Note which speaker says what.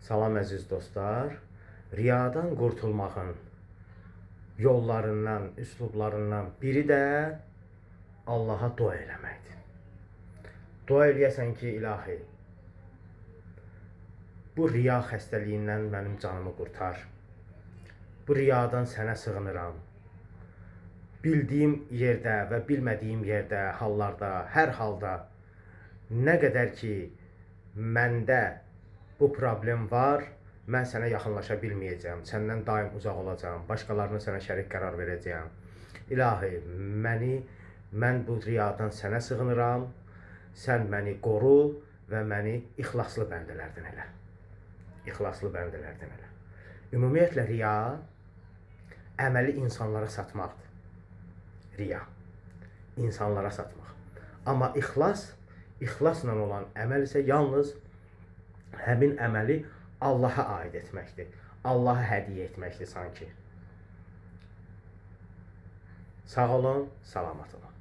Speaker 1: Salam əziz dostlar. Riyadan qurtulmağın yollarından, üslublarından biri də Allaha dua eləməkdir. Dua eləyəsən ki, ilahi, bu riya xəstəliyindən mənim canımı qurtar. Bu riyadan sənə sığınıram. Bildiyim yerdə və bilmədiyim yerdə, hallarda, hər halda nə qədər ki məndə bu problem var, mən sənə yaxınlaşa bilməyəcəm, səndən daim uzaq olacağım, başqalarına sənə şərik qərar verəcəyəm. İlahi, mən bu riyadan sənə sığınıram, sən məni qoru və məni ixlaslı bəndələrdən elə. İxlaslı bəndələrdən elə. Ümumiyyətlə, riya əməli insanlara satmaqdır. Riya, insanlara satmaq. Amma ixlasla olan əməl isə yalnız həmin əməli Allaha aid etməkdir. Allaha hədiyyə etməkdir sanki. Sağ olun, salamat olun.